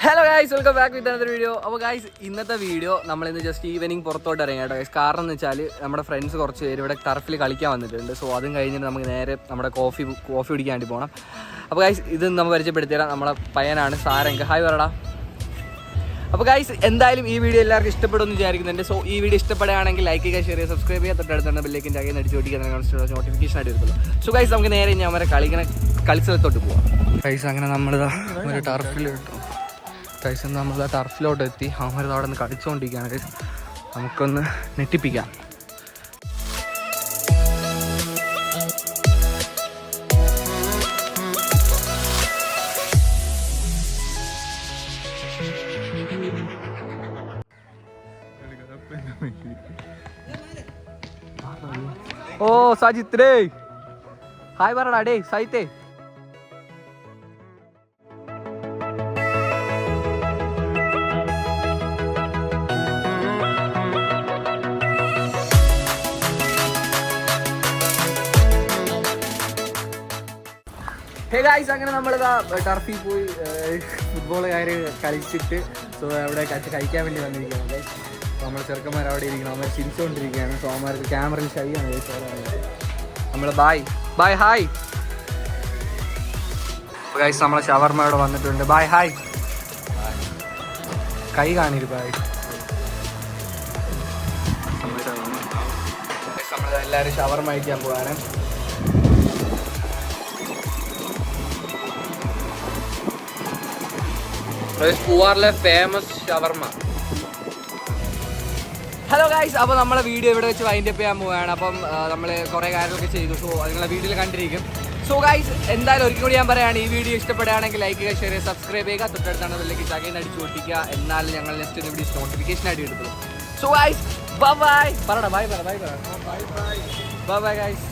Hello guys, welcome back with another video. അപ്പോൾ guys, ഇന്നത്തെ video നമ്മളിന്ന് ജസ്റ്റ് ഈവനിങ് പുറത്തോട്ട് ഇറങ്ങി കേട്ടോ ഗൈസ്. കാരണം എന്ന് വെച്ചാൽ നമ്മുടെ ഫ്രണ്ട്സ് കുറച്ച് പേര് ഇവിടെ ടർഫിൽ കളിക്കാൻ വന്നിട്ടുണ്ട്. സോ അതും കഴിഞ്ഞിട്ട് നമുക്ക് നേരെ നമ്മുടെ കോഫി കുടിക്കാൻ വേണ്ടി പോകണം. അപ്പോൾ ഗൈസ്, ഇത് നമ്മൾ പരിചയപ്പെടുത്തിത്തരാം. നമ്മളെ പയ്യനാണ് സാരംഗ്. ഹായ് പറടാ. അപ്പോൾ ഗൈസ്, എന്തായാലും ഈ വീഡിയോ എല്ലാവർക്കും ഇഷ്ടപ്പെടുമെന്ന് വിചാരിക്കുന്നുണ്ട്. സോ ഈ വീഡിയോ ഇഷ്ടപ്പെടുകയാണെങ്കിൽ ലൈക്ക് ചെയ്യുക, ഷെയർ ചെയ്യുക, സബ്സ്ക്രൈബ് ചെയ്യുക, തൊട്ടടുത്തുള്ള ബെല്ലേക്കിൻ്റെ അകത്ത് അടിച്ച് ഓടിക്കുക, നോട്ടിഫിക്കേഷൻ ആയിട്ട് വരുമല്ലോ. സോ ഗൈസ്, നമുക്ക് നേരെ ഞാൻ അവരെ കളിസ്ഥലത്തോട്ട് പോവാം. ഗൈസ്, അങ്ങനെ നമ്മളിതാ ഒരു ടർഫിൽ കിട്ടും. ഗൈസ്, നമ്മൾ ടർഫിലോട്ട് എത്തി. അവന്മാർ അവിടെ നിന്ന് കളിച്ചുകൊണ്ടിരിക്കുകയാണ് ഗൈസ്. നമുക്കൊന്ന് നെട്ടിപ്പിക്കാം. ഓ സജിത് രേ, ഹായ് പറടാ. ഡേ സൈത്തേ, ഹേ ഗായ്സ്, അങ്ങനെ നമ്മളിതാ ടർഫിൽ പോയി ഫുട്ബോൾ കളിച്ചിട്ട് സോ അവിടെ കഴിക്കാൻ വേണ്ടി വന്നിരിക്കുകയാണ് ഗൈസ്. നമ്മൾ ചെറുക്കന്മാർ അവിടെ ഇരിക്കണം, അവർ ചിരിച്ചുകൊണ്ടിരിക്കുകയാണ്. സോ അവന്മാർക്ക് ക്യാമറയിൽ ഷൈയാണ് നമ്മൾ ബായ് ഹായ് ഗൈസ്. നമ്മളെ ഷവർമ്മ അവിടെ വന്നിട്ടുണ്ട്. ബായ് ഹായ്, കൈ കാണിരു ബായ്. നമ്മളെല്ലാവരും ഷവർമ്മ കഴിക്കാൻ പോവാണ്. പൂവാറിലെ ഫേമസ് ഷവർമ്മ. ഹലോ ഗൈസ്, അപ്പോൾ നമ്മളെ വീഡിയോ ഇവിടെ വെച്ച് വൈൻഡ് അപ്പ് ചെയ്യാൻ പോവുകയാണ്. അപ്പം നമ്മൾ കുറേ കാര്യങ്ങളൊക്കെ ചെയ്തു. സോ നിങ്ങളെ വീഡിയോയിൽ കണ്ടിരിക്കും. സോ ഗൈസ്, എന്തായാലും ഒരിക്കൽ കൂടി ഞാൻ പറയുകയാണ്, ഈ വീഡിയോ ഇഷ്ടപ്പെടുകയാണെങ്കിൽ ലൈക്ക് ചെയ്യുക, ഷെയർ ചെയ്യുക, സബ്സ്ക്രൈബ് ചെയ്യുക, തൊട്ടടുത്താണ് ബെല്ലേക്ക് ചകയിൽ അടിച്ച് പൊട്ടിക്കുക. എന്നാലും ഞങ്ങൾ നെക്സ്റ്റ് വീഡിയോ നോട്ടിഫിക്കേഷൻ ആയിട്ട് എടുത്തുള്ളൂ. സോ ഗൈസ്, ബൈ ബൈ പറടാ. Bye guys.